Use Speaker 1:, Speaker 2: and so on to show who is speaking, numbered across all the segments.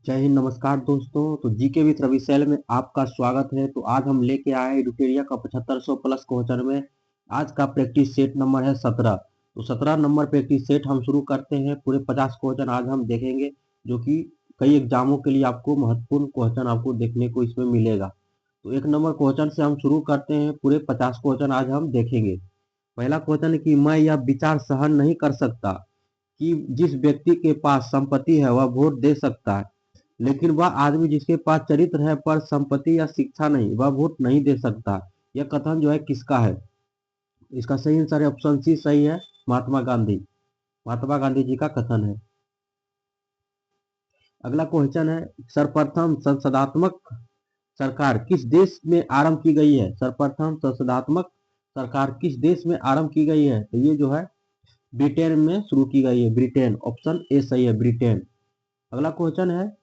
Speaker 1: जय हिंद। नमस्कार दोस्तों। तो जीके विद रवि सैल में आपका स्वागत है। तो आज हम लेके आए हैं एडुटेरिया का 7500 प्लस क्वेश्चन में आज का प्रैक्टिस सेट नंबर है 17। तो 17 नंबर प्रैक्टिस सेट हम शुरू करते हैं। पूरे 50 क्वेश्चन आज हम देखेंगे, जो कि कई एग्जामों के लिए आपको महत्वपूर्ण क्वेश्चन आपको देखने को इसमें मिलेगा। तो एक नंबर क्वेश्चन से हम शुरू करते हैं। पूरे 50 क्वेश्चन आज हम देखेंगे। पहला क्वेश्चन है कि मैं यह विचार सहन नहीं कर सकता कि जिस व्यक्ति के पास संपत्ति है वह वोट दे सकता है, लेकिन वह आदमी जिसके पास चरित्र है पर संपत्ति या शिक्षा नहीं, वह वोट नहीं दे सकता। यह कथन जो है किसका है? इसका सही आंसर है ऑप्शन सी सही है, महात्मा गांधी। महात्मा गांधी जी का कथन है। अगला क्वेश्चन है, सर्वप्रथम संसदात्मक सरकार किस देश में आरंभ की गई है? सर्वप्रथम संसदात्मक सरकार किस देश में आरंभ की गई है? तो ये जो है ब्रिटेन में शुरू की गई है। ब्रिटेन, ऑप्शन ए सही है, ब्रिटेन। अगला क्वेश्चन है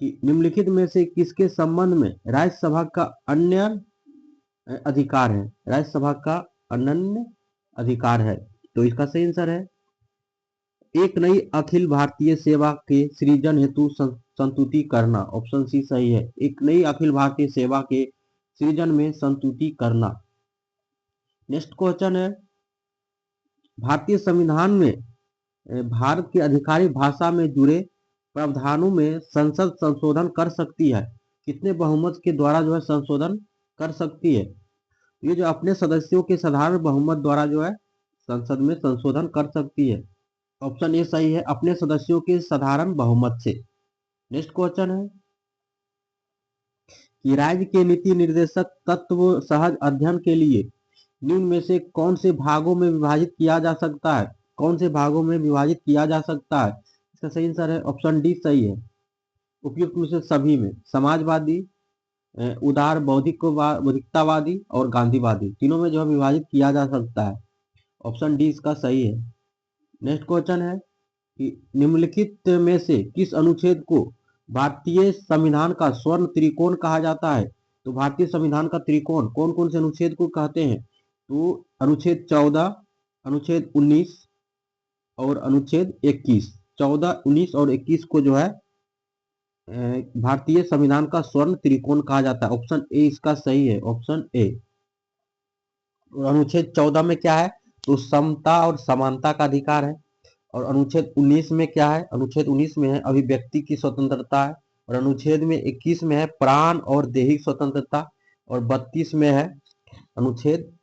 Speaker 1: कि निम्नलिखित में से किसके संबंध में राज्यसभा का अन्य अधिकार है? राज्यसभा का अनन्य अधिकार है। तो इसका सही आंसर है एक नई अखिल भारतीय सेवा के सृजन हेतु संतुति करना। ऑप्शन सी सही है, एक नई अखिल भारतीय सेवा के सृजन में संतुति करना। नेक्स्ट क्वेश्चन है, भारतीय संविधान में भारत की आधिकारिक भाषा में जुड़े प्रावधानों में संसद संशोधन कर सकती है? कितने बहुमत के द्वारा जो है संशोधन कर सकती है? ये जो अपने सदस्यों के साधारण बहुमत द्वारा जो है संसद में संशोधन कर सकती है। ऑप्शन ए सही है, अपने सदस्यों के साधारण बहुमत से। नेक्स्ट क्वेश्चन है कि राज्य के नीति निर्देशक तत्व सहज अध्ययन के लिए निम्न में से कौन से भागों में विभाजित किया जा सकता है? कौन से भागों में विभाजित किया जा सकता है? इसका सही आंसर है ऑप्शन डी सही है, उपयुक्त में से सभी में। समाजवादी, उदार बौद्धिकतावादी और गांधीवादी, तीनों में जो है विभाजित किया जा सकता है। ऑप्शन डी इसका सही है। नेक्स्ट क्वेश्चन है कि निम्नलिखित में से किस अनुच्छेद को भारतीय संविधान का स्वर्ण त्रिकोण कहा जाता है? तो भारतीय संविधान का त्रिकोण कौन कौन से अनुच्छेद को कहते हैं? तो अनुच्छेद 14, अनुच्छेद 19 और अनुच्छेद 21। 14, 19 और 21 को जो है भारतीय संविधान का स्वर्ण त्रिकोण कहा जाता है। ऑप्शन ए इसका सही है, ऑप्शन ए। और अनुच्छेद 14 में क्या है? तो समता और समानता का अधिकार है। और अनुच्छेद 19 में क्या है? अनुच्छेद 19 में है अभिव्यक्ति की स्वतंत्रता है। और अनुच्छेद में 21 में है प्राण और दैहिक स्वतंत्रता। और 32 में है अनुच्छेद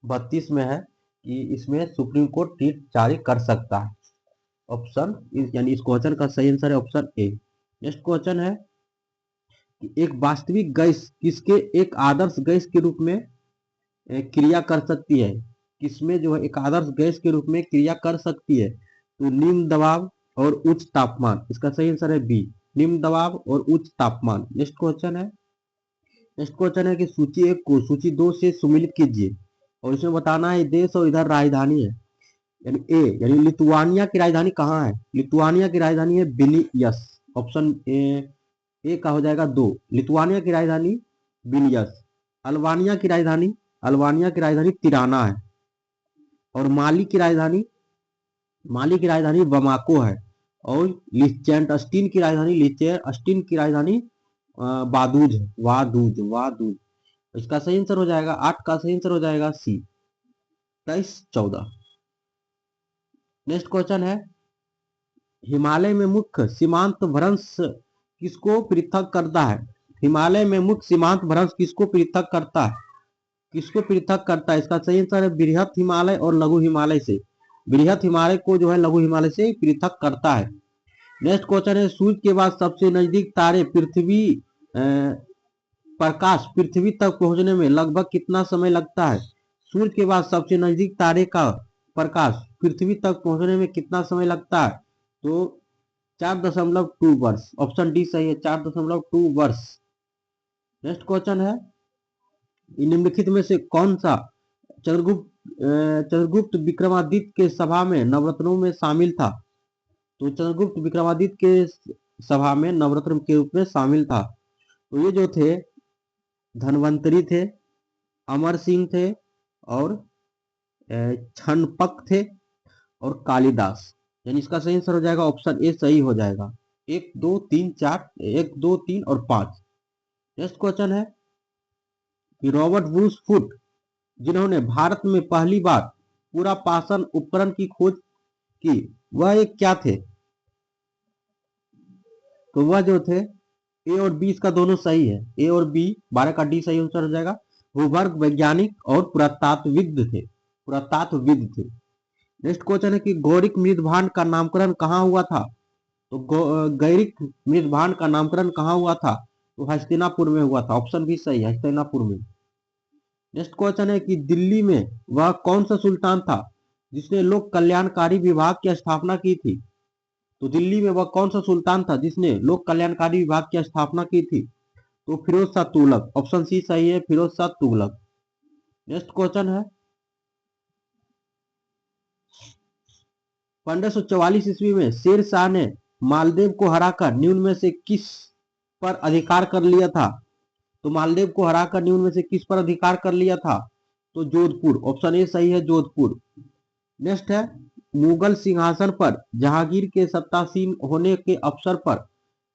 Speaker 1: 32 में है कि इसमें सुप्रीम कोर्ट रीट जारी कर सकता है। ऑप्शन यानी इस क्वेश्चन का सही आंसर है ऑप्शन ए। नेक्स्ट क्वेश्चन है कि एक वास्तविक गैस किसके एक आदर्श गैस के रूप में क्रिया कर सकती है? किसमें जो है एक आदर्श गैस के रूप में क्रिया कर सकती है? तो निम्न दबाव और उच्च तापमान। इसका सही आंसर है बी, निम्न दबाव और उच्च तापमान। नेक्स्ट क्वेश्चन है कि सूची एक को सूची दो से सुमिलित कीजिए और इसमें बताना है देश और इधर राजधानी है। यानी ए यानी लिथुआनिया की राजधानी कहाँ है? लिथुआनिया की राजधानी है विलियस। ऑप्शन ए का हो जाएगा दो, लिथुआनिया की राजधानी विलियस। अल्बानिया की राजधानी तिराना है। और माली की राजधानी बमाको है। और लिचेंस्टीन की राजधानी वादूज है, वादूज। इसका सही आंसर हो जाएगा 8 का सही आंसर हो जाएगा सी, 23-14। नेक्स्ट क्वेश्चन है, हिमालय में मुख्य सीमांत भ्रंश किसको पृथक करता है? हिमालय में मुख्य सीमांत भ्रंश किसको पृथक करता है? इसका सही आंसर है बृहत हिमालय और लघु हिमालय से। बृहत हिमालय को जो है लघु हिमालय से पृथक करता है। नेक्स्ट क्वेश्चन है, सूर्य के बाद सबसे नजदीक तारे प्रकाश पृथ्वी तक पहुंचने में लगभग कितना समय लगता है? सूर्य के बाद सबसे नजदीक तारे का प्रकाश पृथ्वी तक पहुंचने में कितना समय लगता है? तो 4.2 वर्ष। ऑप्शन डी सही है, 4.2 वर्ष। नेक्स्ट क्वेश्चन है, निम्नलिखित में से कौन सा चंद्रगुप्त विक्रमादित्य के सभा में नवरत्नों में शामिल था? तो चंद्रगुप्त विक्रमादित्य के सभा में नवरत्न के रूप में शामिल था। तो ये जो थे धनवंतरी थे, अमर सिंह थे और छनपक थे और कालिदास। यानी इसका सही आंसर हो जाएगा ऑप्शन ए सही हो जाएगा। 1 2 3 4, 1 2 3 और 5। नेक्स्ट क्वेश्चन है कि रॉबर्ट ब्रूस फुट जिन्होंने भारत में पहली बार पूरा पाषण उपकरण की खोज की, वह एक क्या थे? तो वह जो थे, ए और बी इसका दोनों सही है, ए और बी, 12 का डी सही आंसर हो जाएगा। भूगर्भ वैज्ञानिक और पुरातात्विद थे, पुरातात्विद थे। नेक्स्ट क्वेश्चन है कि गौरिक मृदभांड का नामकरण कहाँ हुआ था? तो गौरिक मृदभांड का नामकरण कहाँ हुआ था? तो हस्तिनापुर में हुआ था, ऑप्शन भी सही है, हस्तिनापुर में। नेक्स्ट क्वेश्चन है कि दिल्ली में वह कौन सा सुल्तान था जिसने लोक कल्याणकारी विभाग की स्थापना की थी? तो दिल्ली में वह कौन सा सुल्तान था जिसने लोक कल्याणकारी विभाग की स्थापना की थी? तो फिरोज शाह तुगलक, ऑप्शन सी सही है, फिरोज शाह तुगलक। नेक्स्ट क्वेश्चन है 1544 ईस्वी में शेर शाह ने मालदेव को हराकर न्यून में से किस पर अधिकार कर लिया था? तो मालदेव को हराकर न्यून में से किस पर अधिकार कर लिया था? तो जोधपुर, ऑप्शन ए सही है, जोधपुर। नेक्स्ट है मुगल सिंहासन पर जहांगीर के सत्तासीन होने के अवसर पर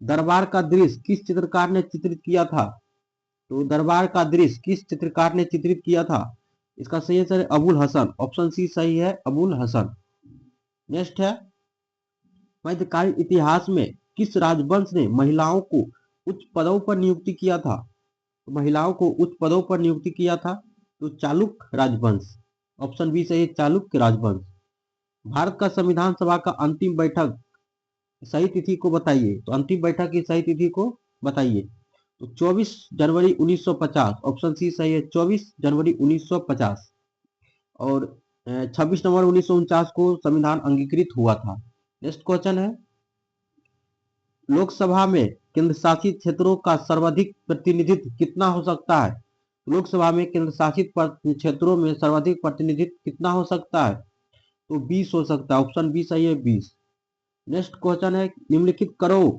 Speaker 1: दरबार का दृश्य किस चित्रकार ने चित्रित किया था? तो दरबार का दृश्य किस चित्रकार ने चित्रित किया था? इसका सही आंसर है अबुल हसन, ऑप्शन सी सही है, अबुल हसन। नेक्स्ट है मध्यकालीन इतिहास में किस राजवंश ने महिलाओं को उच्च पदों पर नियुक्ति किया था? तो महिलाओं को उच्च पदों पर नियुक्ति किया था, तो चालुक्य राजवंश, ऑप्शन बी सही है, चालुक्य राजवंश। भारत का संविधान सभा का अंतिम बैठक सही तिथि को बताइए, तो अंतिम बैठक की सही तिथि को बताइए। तो 24 जनवरी 1950, ऑप्शन सी सही है, 24 जनवरी 1950। और 26 नवंबर 1949 को संविधान अंगीकृत हुआ था। नेक्स्ट क्वेश्चन है लोकसभा में केंद्र शासित क्षेत्रों का सर्वाधिक प्रतिनिधित्व कितना हो सकता है? लोकसभा में केंद्र शासित क्षेत्रों में सर्वाधिक प्रतिनिधित्व कितना हो सकता है? तो 20 हो सकता है, ऑप्शन बी सही है, 20। नेक्स्ट क्वेश्चन है निम्नलिखित करों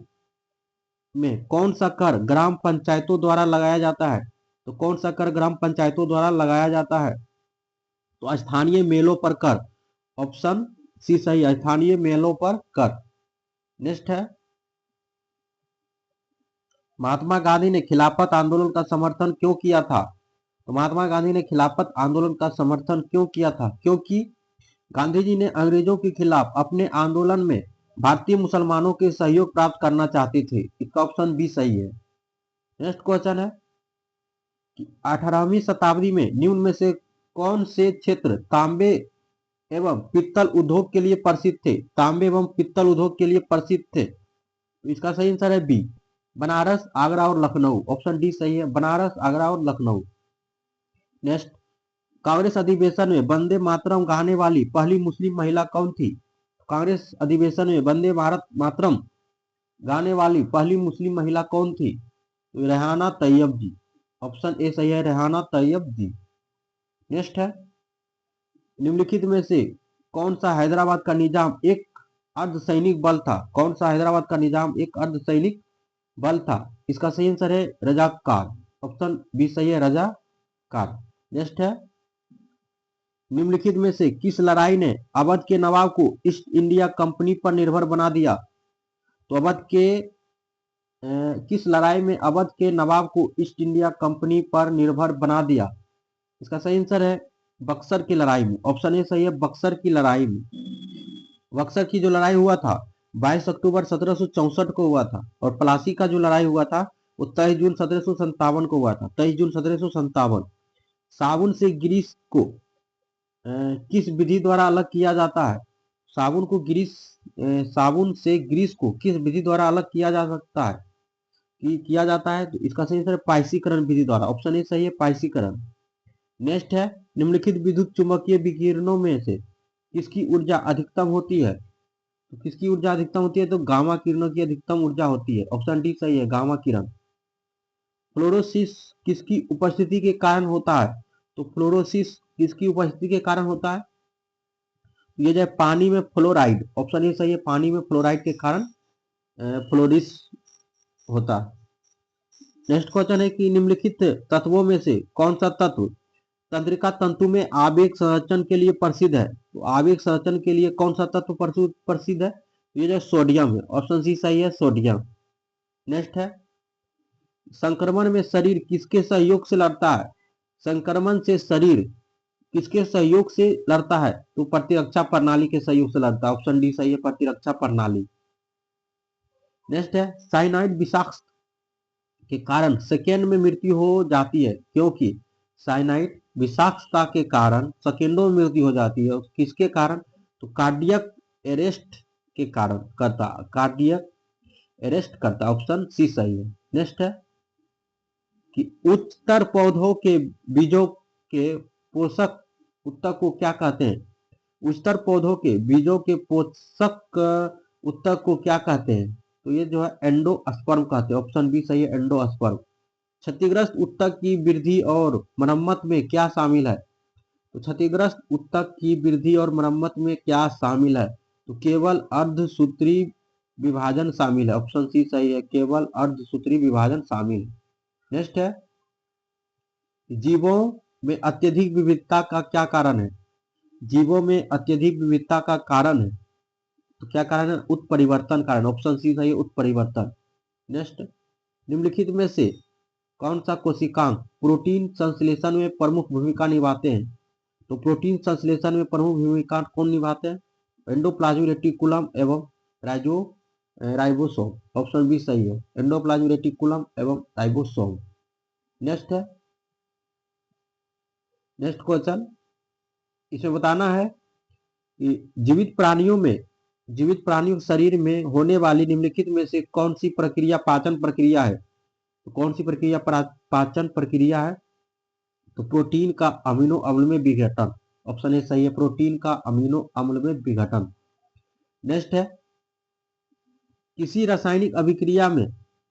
Speaker 1: में कौन सा कर ग्राम पंचायतों द्वारा लगाया जाता है? तो कौन सा कर ग्राम पंचायतों द्वारा लगाया जाता है? तो स्थानीय मेलों पर कर, ऑप्शन सी सही है, स्थानीय मेलों पर कर। नेक्स्ट है महात्मा गांधी ने खिलाफत आंदोलन का समर्थन क्यों किया था? तो महात्मा गांधी ने खिलाफत आंदोलन का समर्थन क्यों किया था? क्योंकि गांधी जी ने अंग्रेजों के खिलाफ अपने आंदोलन में भारतीय मुसलमानों के सहयोग प्राप्त करना चाहते थे। इसका ऑप्शन बी सही है। नेक्स्ट क्वेश्चन है कि 18वीं शताब्दी में निम्न में से कौन से क्षेत्र तांबे एवं पित्तल उद्योग के लिए प्रसिद्ध थे? तांबे एवं पित्तल उद्योग के लिए प्रसिद्ध थे, तो इसका सही आंसर है बी, बनारस, आगरा और लखनऊ, ऑप्शन डी सही है, बनारस, आगरा और लखनऊ। नेक्स्ट कांग्रेस अधिवेशन में वंदे मातरम गाने वाली पहली मुस्लिम महिला कौन थी? कांग्रेस अधिवेशन में वंदे भारत मातरम गाने वाली पहली मुस्लिम महिला कौन थी? तो रेहाना तैयब जी, ऑप्शन ए सही है, रेहाना तैयब जी। नेक्स्ट है निम्नलिखित में से कौन सा हैदराबाद का निजाम एक अर्धसैनिक बल था? कौन सा हैदराबाद का निजाम एक अर्धसैनिक बल था? इसका सही आंसर है रजाकार, ऑप्शन बी सही है, रजाकार। नेक्स्ट है निम्नलिखित में से किस लड़ाई ने अवध के नवाब को ईस्ट इंडिया कंपनी पर निर्भर बना दिया? तो अवध के किस लड़ाई में अवध के नवाब को ईस्ट इंडिया कंपनी पर निर्भर बना दिया? इसका सही आंसर है बक्सर की लड़ाई में, ऑप्शन ए सही है, बक्सर की लड़ाई में। बक्सर की जो लड़ाई हुआ था 22 अक्टूबर 1764 को हुआ था, और प्लासी का जो लड़ाई हुआ था वो 23 जून 1757 को हुआ था, 23 जून 1757। साबुन से ग्रीस को किस विधि द्वारा अलग किया जाता है? साबुन से ग्रीस को किस विधि द्वारा अलग किया जा सकता है, किया जाता है? तो इसका सही आंसर है पाइसीकरण विधि द्वारा, ऑप्शन ए सही है, पाइसीकरण। नेक्स्ट है निम्नलिखित विद्युत चुंबकीय विकिरणों में से किसकी ऊर्जा अधिकतम होती है? तो किसकी ऊर्जा अधिकतम होती है? तो गामा किरणों की अधिकतम ऊर्जा होती है, ऑप्शन डी सही है, गामा किरण। फ्लोरोसिस किसकी उपस्थिति के कारण होता है? तो फ्लोरोसिस किसकी उपस्थिति के कारण होता है? ये जो पानी में फ्लोराइड, ऑप्शन ए सही है, पानी में फ्लोराइड के कारण फ्लोरिस होता है। नेक्स्ट क्वेश्चन है कि निम्नलिखित तत्वों में से कौन सा तत्व तंत्रिका तंतु में आवेग संरचन के लिए प्रसिद्ध है? तो आवेग संरचन के लिए कौन सा तत्व प्रसिद्ध है? ये जो सोडियम है, ऑप्शन सी सही है, सोडियम। नेक्स्ट है, संक्रमण में शरीर किसके सहयोग से लड़ता है? संक्रमण से शरीर किसके सहयोग से लड़ता है? तो प्रतिरक्षा प्रणाली के सहयोग से लड़ता है, ऑप्शन डी सही है, प्रतिरक्षा प्रणाली। नेक्स्ट है, साइनाइड विषाक्त के कारण सेकेंड में मृत्यु हो जाती है, क्योंकि साइनाइड विषाक्तता के कारण सेकेंडों में मृत्यु हो जाती है, किसके कारण? तो कार्डियक अरेस्ट के कारण करता, कार्डियक अरेस्ट करता, ऑप्शन सी सही है। नेक्स्ट है कि उच्चतर पौधों के बीजों के पोषक उत्तक को क्या कहते हैं? उच्चतर पौधों के बीजों के पोषक उत्तक को क्या कहते हैं? तो ये जो है एंडोस्पर्म कहते हैं, ऑप्शन बी सही है, एंडोस्पर्म। क्षतिग्रस्त उत्तक की वृद्धि और मरम्मत में क्या शामिल है? तो क्षतिग्रस्त उत्तक की वृद्धि और मरम्मत में क्या शामिल है? तो केवल अर्धसूत्री विभाजन शामिल है, ऑप्शन सी सही है, केवल अर्धसूत्री विभाजन शामिल है। नेक्स्ट है, जीवों में अत्यधिक विविधता का क्या कारण है? जीवों में अत्यधिक विविधता का कारण है, तो क्या कारण है? उत्परिवर्तन कारण, ऑप्शन सी सही है, उत्परिवर्तन। नेक्स्ट, निम्नलिखित में से कौन सा कोशिकांग प्रोटीन संश्लेषण में प्रमुख भूमिका निभाते हैं? तो प्रोटीन संश्लेषण में प्रमुख भूमिका कौन निभाते हैं? एंडोप्लाज्मिक रेटिकुलम एवं राइबोसोम, ऑप्शन बी सही है, एंडोप्लाज्मिक रेटिकुलम एवं राइबोसोम। नेक्स्ट है, नेक्स्ट क्वेश्चन, इसमें बताना है कि जीवित प्राणियों के शरीर में होने वाली निम्नलिखित में से कौन सी प्रक्रिया पाचन प्रक्रिया है? तो कौन सी प्रक्रिया पाचन प्रक्रिया है? तो प्रोटीन का अमीनो अम्ल में विघटन, ऑप्शन ए सही है, प्रोटीन का अमीनो अम्ल में विघटन। नेक्स्ट है, किसी रासायनिक अभिक्रिया में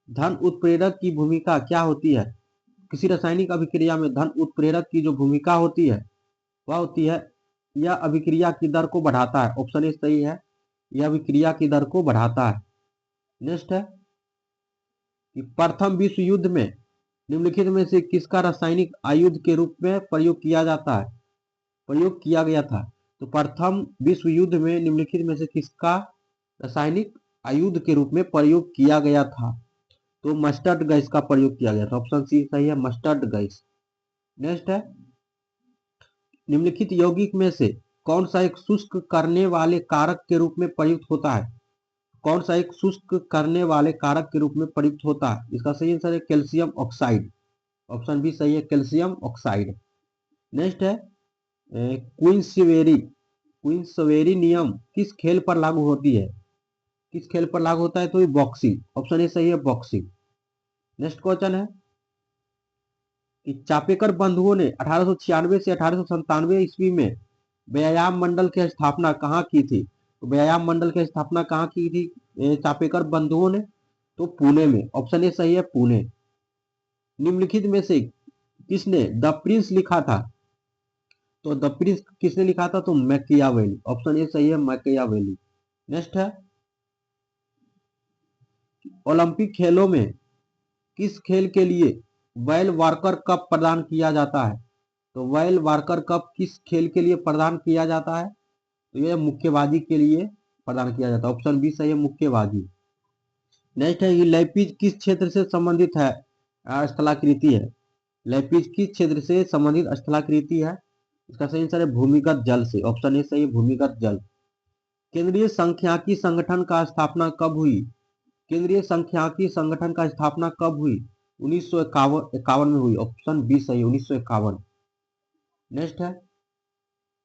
Speaker 1: धन उत्प्रेरक की भूमिका क्या होती है? किसी रासायनिक अभिक्रिया में धन उत्प्रेरक की जो भूमिका होती है वह होती है, यह अभिक्रिया की दर को बढ़ाता है, ऑप्शन ए सही है, यह अभिक्रिया की दर को बढ़ाता है। नेक्स्ट है कि प्रथम विश्व युद्ध में निम्नलिखित में से किसका रासायनिक आयुध के रूप में प्रयोग किया गया था? तो प्रथम विश्व युद्ध में निम्नलिखित में से किसका रासायनिक आयुध के रूप में प्रयोग किया गया था? तो मस्टर्ड गैस का प्रयोग किया गया था, ऑप्शन सी सही है, मस्टर्ड गैस। नेक्स्ट है, निम्नलिखित यौगिक में से कौन सा एक शुष्क करने वाले कारक के रूप में प्रयुक्त होता है? कौन सा एक शुष्क करने वाले कारक के रूप में प्रयुक्त होता है? इसका सही आंसर है कैल्शियम ऑक्साइड, ऑप्शन बी सही है, कैल्शियम ऑक्साइड। नेक्स्ट है, क्वींसबेरी नियम किस खेल पर लागू होती है? किस खेल पर लागू होता है? तो ये बॉक्सिंग, ऑप्शन ए सही है, बॉक्सिंग। नेक्स्ट क्वेश्चन है कि चापेकर बंधुओं ने 1896 से 1897 ईस्वी में व्यायाम मंडल की स्थापना कहाँ की थी? तो व्यायाम मंडल की स्थापना कहाँ की थी चापेकर बंधुओं ने? तो पुणे में, ऑप्शन ए सही है, पुणे। निम्नलिखित में से किसने द प्रिंस लिखा था? तो द प्रिंस किसने लिखा था? तो मैकियावेली, ऑप्शन ए सही है, मैकियावेली। नेक्स्ट है, ओलंपिक खेलों में किस खेल के लिए वेल वार्कर कप प्रदान किया जाता है? तो वेल वार्कर कप किस खेल के लिए प्रदान किया जाता है? तो यह मुक्केबाजी के लिए प्रदान किया जाता है, ऑप्शन बी सही है, मुक्केबाजी। नेक्स्ट है, ये लैपिज किस क्षेत्र से संबंधित है? स्थलाकृति है। लैपिज किस क्षेत्र से संबंधित स्थलाकृति है? इसका सही आंसर है भूमिगत जल से, ऑप्शन ए सही है, भूमिगत जल। केंद्रीय सांख्यिकी संगठन का स्थापना कब हुई? केंद्रीय सांख्यिकी संगठन का स्थापना कब हुई? 1951 में हुई, ऑप्शन बी सही, 1951। नेक्स्ट है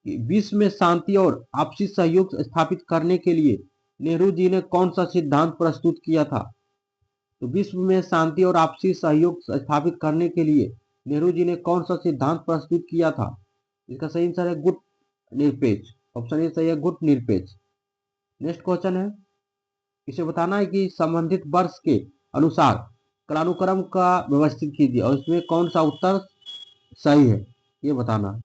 Speaker 1: कि विश्व में शांति और आपसी सहयोग स्थापित करने के लिए नेहरू जी ने कौन सा सिद्धांत प्रस्तुत किया था? तो विश्व में शांति और आपसी सहयोग स्थापित करने के लिए नेहरू जी ने कौन सा सिद्धांत प्रस्तुत किया था? इसका सही आंसर है गुट निरपेक्ष, ऑप्शन ए सही है, गुट निरपेक्ष। नेक्स्ट क्वेश्चन है, इसे बताना है कि संबंधित वर्ष के अनुसार कालानुक्रम का व्यवस्थित कीजिए और इसमें कौन सा उत्तर सही है ये बताना।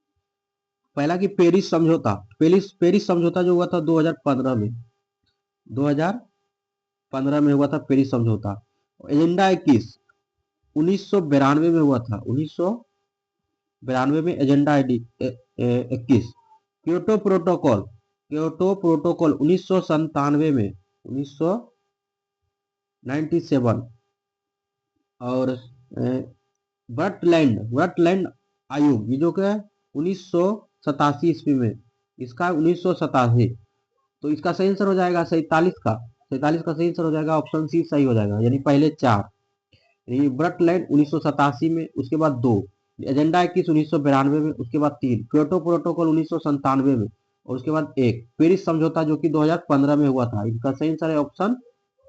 Speaker 1: पहला कि पेरिस समझौता, पेरिस समझौता जो हुआ था 2015 में, 2015 में हुआ था पेरिस समझौता। एजेंडा 21 1992 में हुआ था, 1992 में एजेंडा 21। क्योटो प्रोटोकॉल 1997 में 1997। और वर्टलैंड आयोग, ये जो कि 1987 ईस्वी में, इसका 1987। तो इसका सही आंसर हो जाएगा 47 का। 47 का सही आंसर हो जाएगा ऑप्शन सी सही हो जाएगा, यानी पहले 4। ब्रटलैंड 1987 में, उसके बाद 2, एजेंडा 21 1992 में, उसके बाद 3, क्योटो प्रोटोकॉल 1997 में, और उसके बाद 1 पेरिस समझौता जो कि 2015 में हुआ था। इसका सही आंसर है ऑप्शन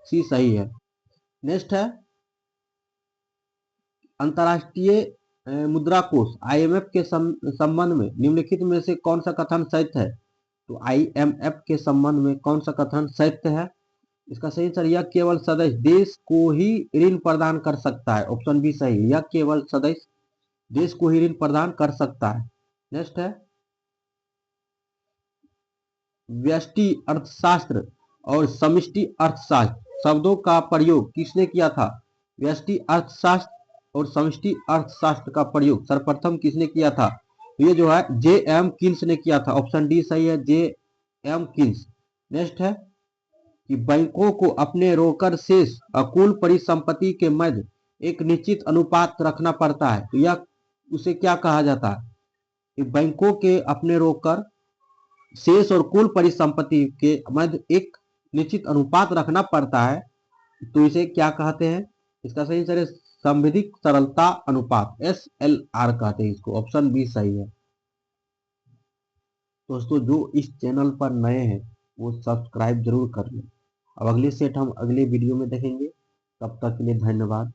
Speaker 1: सी सही है। नेक्स्ट है अंतर्राष्ट्रीय मुद्रा कोष IMF के संबंध में निम्नलिखित में से कौन सा कथन सत्य है? तो IMF के संबंध में कौन सा कथन सत्य है? इसका सही आंसर यह केवल सदस्य देश को ही ऋण प्रदान कर सकता है, ऑप्शन बी सही। यह केवल सदस्य देश को ही ऋण प्रदान कर सकता है। नेक्स्ट है व्यष्टि अर्थशास्त्र और समष्टि अर्थशास्त्र शब्दों का प्रयोग किसने किया था? व्यष्टि अर्थशास्त्र और समष्टि अर्थशास्त्र का प्रयोग सर्वप्रथम किसने किया था? तो ये जो है J.M. किन्स ने किया था, ऑप्शन डी सही है, J.M. किन्स। नेक्स्ट है कि बैंकों को अपने रोकड़ शेष और कुल परिसंपत्ति के मध्य एक निश्चित अनुपात रखना पड़ता है, तो यह उसे क्या कहा जाता है? कि बैंकों के अपने रोकड़ शेष और कुल परिसंपत्ति के मध्य एक निश्चित अनुपात रखना पड़ता है, तो इसे क्या कहते हैं? इसका सही आंसर है संविधिक तरलता अनुपात, SLR कहते हैं इसको, ऑप्शन बी सही है। दोस्तों जो इस चैनल पर नए हैं वो सब्सक्राइब जरूर कर लें। अब अगली सेट हम अगले वीडियो में देखेंगे, तब तक के लिए धन्यवाद।